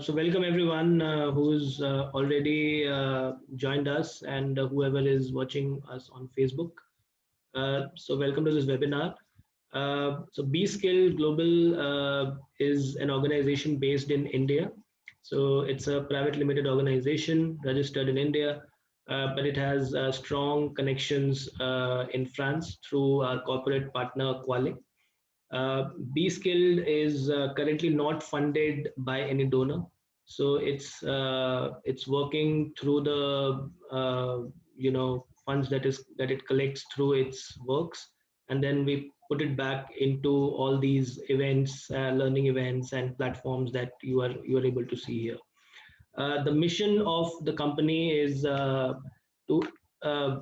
So welcome everyone who's already joined us and whoever is watching us on Facebook. So welcome to this webinar. So B-Skill Global is an organization based in India. So it's a private limited organization registered in India, but it has strong connections in France through our corporate partner Quale. B-Skilled is currently not funded by any donor, so it's working through the funds that it collects through its works, and then we put it back into all these events, learning events, and platforms that you are able to see here. The mission of the company is to uh,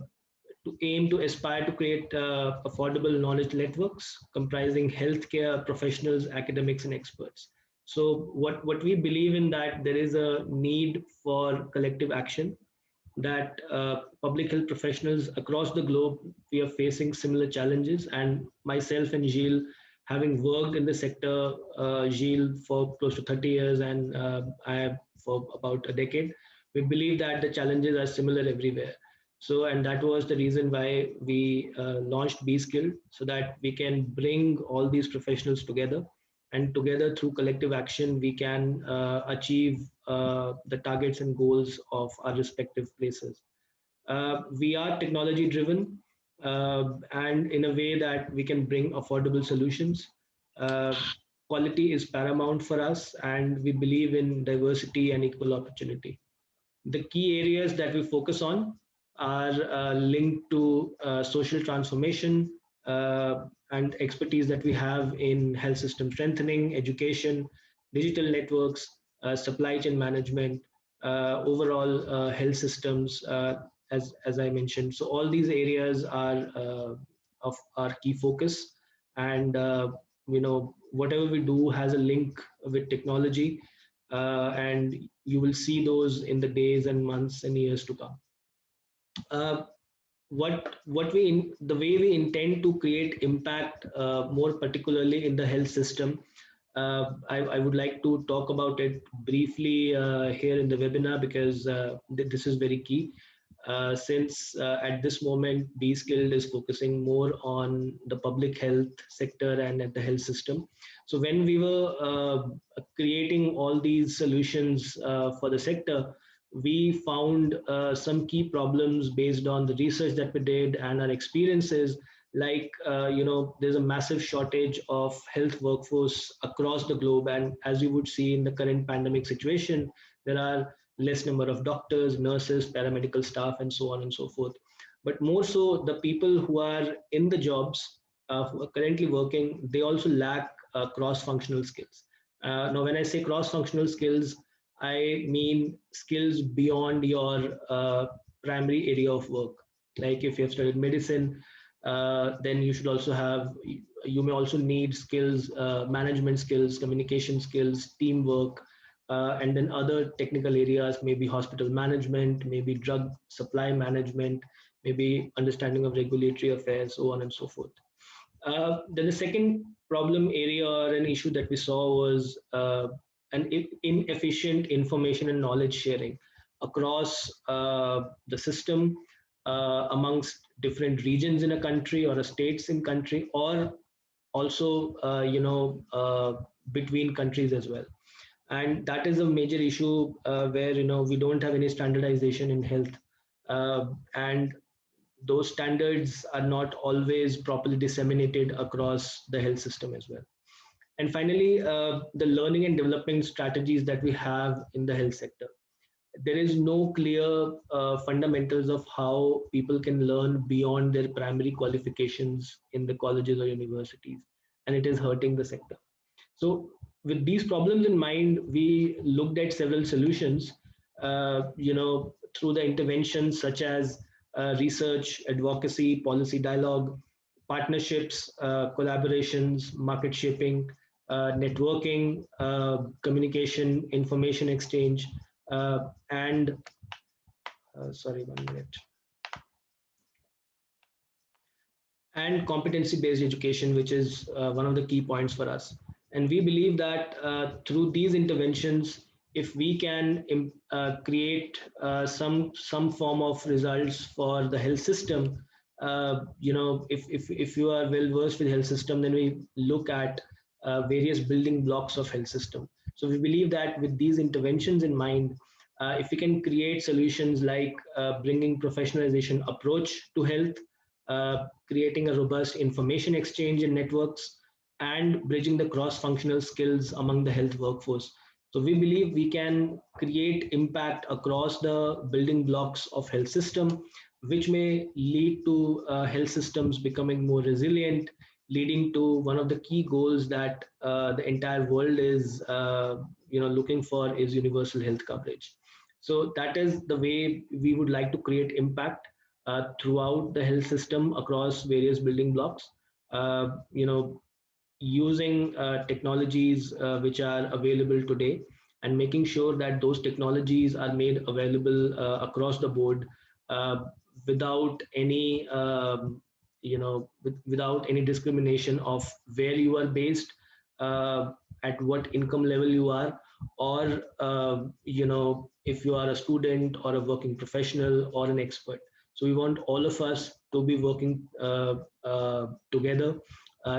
to aim to aspire to create affordable knowledge networks comprising healthcare professionals, academics, and experts. So what we believe in that there is a need for collective action, that public health professionals across the globe, we are facing similar challenges. And myself and Gilles, having worked in the sector, Gilles for close to 30 years and I for about a decade, we believe that the challenges are similar everywhere. So, and that was the reason why we launched B-Skill, so that we can bring all these professionals together, and together through collective action, we can achieve the targets and goals of our respective places. We are technology driven, and in a way that we can bring affordable solutions. Uh, Quality is paramount for us, and we believe in diversity and equal opportunity. The key areas that we focus on are linked to social transformation and expertise that we have in health system strengthening, education, digital networks, supply chain management, overall health systems, as I mentioned. So all these areas are of our key focus, and whatever we do has a link with technology, and you will see those in the days and months and years to come. Uh, the way we intend to create impact, more particularly in the health system, I would like to talk about it briefly here in the webinar, because this is very key. Since at this moment, B-Skilled is focusing more on the public health sector and at the health system. So when we were creating all these solutions for the sector, we found some key problems based on the research that we did and our experiences. Like, there's a massive shortage of health workforce across the globe. And as you would see in the current pandemic situation, there are less number of doctors, nurses, paramedical staff, and so on and so forth. But more so, the people who are in the jobs, who are currently working, they also lack cross-functional skills. Now, when I say cross-functional skills, I mean skills beyond your primary area of work. Like if you have studied medicine, then you may also need skills, management skills, communication skills, teamwork, and then other technical areas, maybe hospital management, maybe drug supply management, maybe understanding of regulatory affairs, so on and so forth. Then the second problem area or an issue that we saw was an inefficient information and knowledge sharing across the system, amongst different regions in a country or a states in country, or also between countries as well. And that is a major issue where we don't have any standardization in health, and those standards are not always properly disseminated across the health system as well. And finally, the learning and development strategies that we have in the health sector. There is no clear fundamentals of how people can learn beyond their primary qualifications in the colleges or universities, and it is hurting the sector. So with these problems in mind, we looked at several solutions, through the interventions such as research, advocacy, policy dialogue, partnerships, collaborations, market shaping, networking, communication, information exchange, and sorry, 1 minute, and competency-based education, which is one of the key points for us. And we believe that through these interventions, if we can create some form of results for the health system, if you are well versed with health system, then we look at various building blocks of health system. So we believe that with these interventions in mind, if we can create solutions like bringing professionalization approach to health, creating a robust information exchange in networks, and bridging the cross-functional skills among the health workforce. So we believe we can create impact across the building blocks of health system, which may lead to health systems becoming more resilient, leading to one of the key goals that the entire world is looking for, is universal health coverage. So that is the way we would like to create impact throughout the health system across various building blocks. Using technologies which are available today, and making sure that those technologies are made available across the board, uh, without any without any discrimination of where you are based, at what income level you are, or if you are a student or a working professional or an expert. So we want all of us to be working together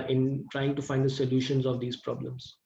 in trying to find the solutions of these problems.